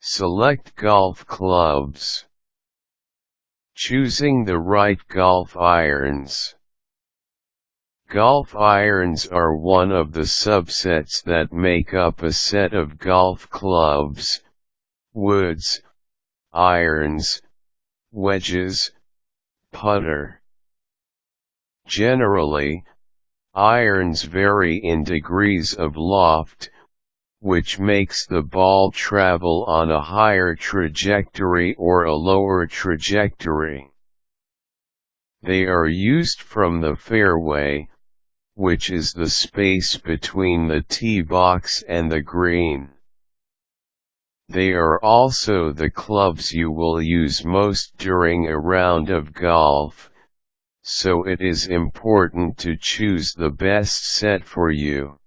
Select golf clubs. Choosing the right golf irons. Golf irons are one of the subsets that make up a set of golf clubs: woods, irons, wedges, putter. Generally, irons vary in degrees of loft, which makes the ball travel on a higher trajectory or a lower trajectory. They are used from the fairway, which is the space between the tee box and the green. They are also the clubs you will use most during a round of golf, so it is important to choose the best set for you.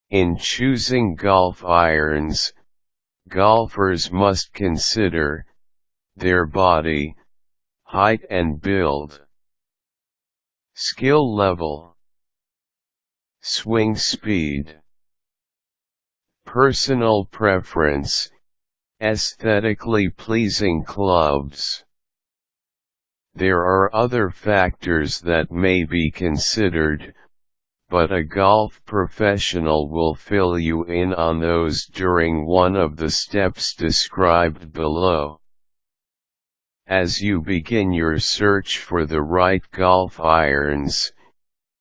In choosing golf irons, golfers must consider their body, height and build, skill level, swing speed, personal preference, aesthetically pleasing clubs. There are other factors that may be considered, but a golf professional will fill you in on those during one of the steps described below. As you begin your search for the right golf irons,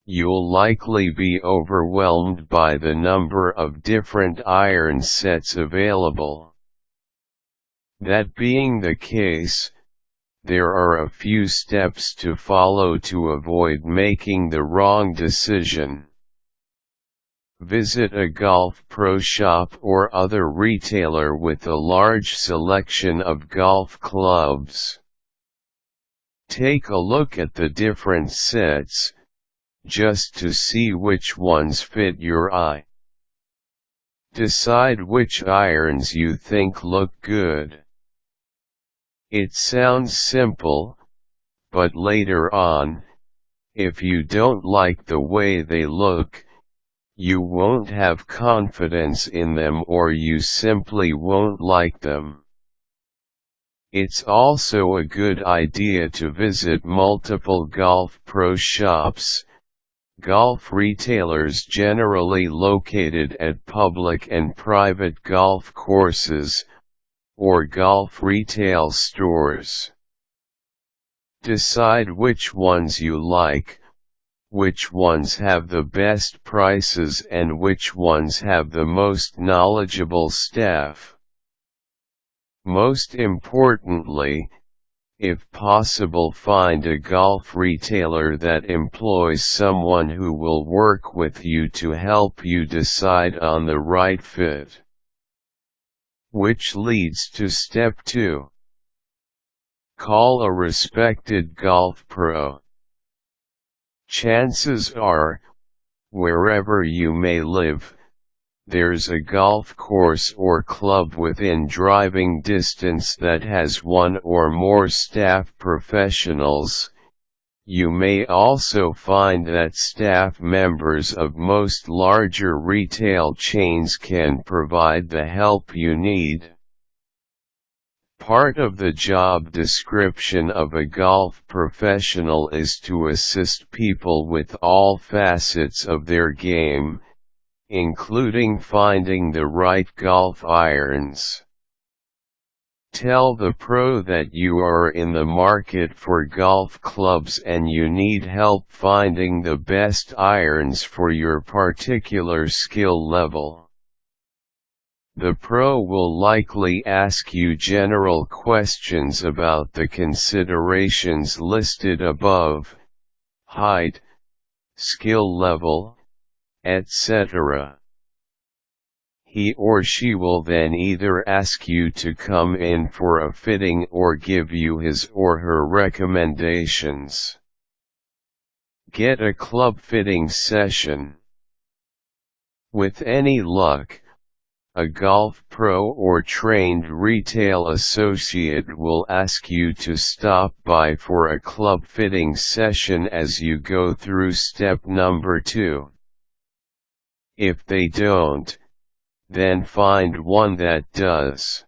you'll likely be overwhelmed by the number of different iron sets available. That being the case, there are a few steps to follow to avoid making the wrong decision. Visit a golf pro shop or other retailer with a large selection of golf clubs. Take a look at the different sets, just to see which ones fit your eye. Decide which irons you think look good. It sounds simple, but later on, if you don't like the way they look, you won't have confidence in them or you simply won't like them. It's also a good idea to visit multiple golf pro shops, golf retailers generally located at public and private golf courses, or golf retail stores. Decide which ones you like, which ones have the best prices and which ones have the most knowledgeable staff. Most importantly, if possible, find a golf retailer that employs someone who will work with you to help you decide on the right fit. Which leads to step 2. Call a respected golf pro. Chances are, wherever you may live, there's a golf course or club within driving distance that has one or more staff professionals. You may also find that staff members of most larger retail chains can provide the help you need. Part of the job description of a golf professional is to assist people with all facets of their game, including finding the right golf irons. Tell the pro that you are in the market for golf clubs and you need help finding the best irons for your particular skill level. The pro will likely ask you general questions about the considerations listed above: height, skill level, etc. He or she will then either ask you to come in for a fitting or give you his or her recommendations. Get a club fitting session. With any luck, a golf pro or trained retail associate will ask you to stop by for a club fitting session as you go through step number 2. If they don't, then find one that does.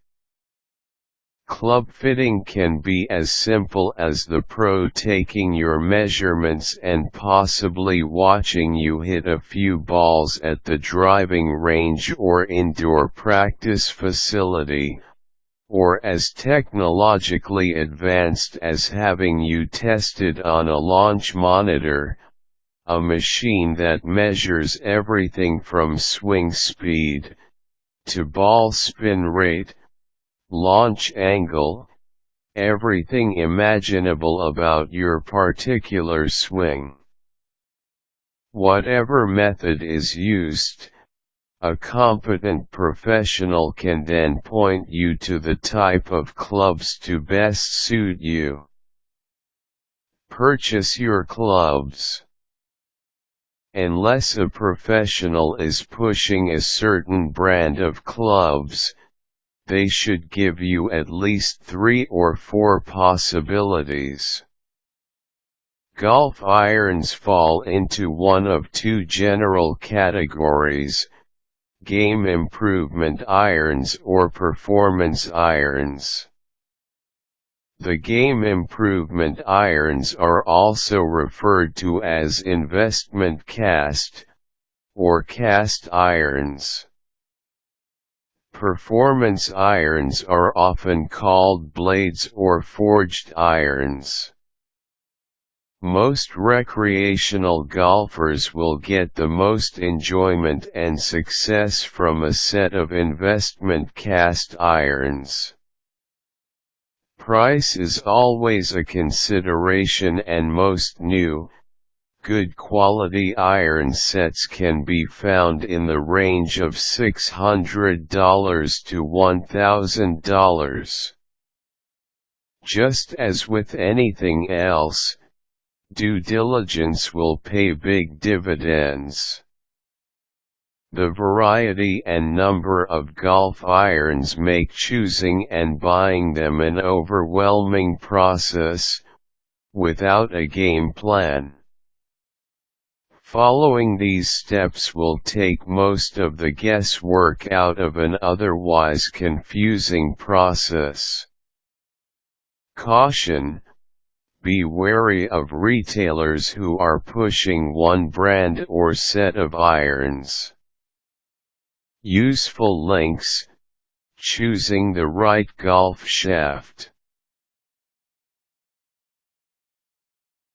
Club fitting can be as simple as the pro taking your measurements and possibly watching you hit a few balls at the driving range or indoor practice facility, or as technologically advanced as having you tested on a launch monitor, a machine that measures everything from swing speed to ball spin rate, launch angle, everything imaginable about your particular swing. Whatever method is used, a competent professional can then point you to the type of clubs to best suit you. Purchase your clubs. Unless a professional is pushing a certain brand of clubs, they should give you at least 3 or 4 possibilities. Golf irons fall into one of 2 general categories: game improvement irons or performance irons. The game improvement irons are also referred to as investment cast, or cast irons. Performance irons are often called blades or forged irons. Most recreational golfers will get the most enjoyment and success from a set of investment cast irons. Price is always a consideration, and most new, good quality iron sets can be found in the range of $600 to $1,000. Just as with anything else, due diligence will pay big dividends. The variety and number of golf irons make choosing and buying them an overwhelming process, without a game plan. Following these steps will take most of the guesswork out of an otherwise confusing process. Caution: be wary of retailers who are pushing one brand or set of irons. Useful links: choosing the right golf shaft.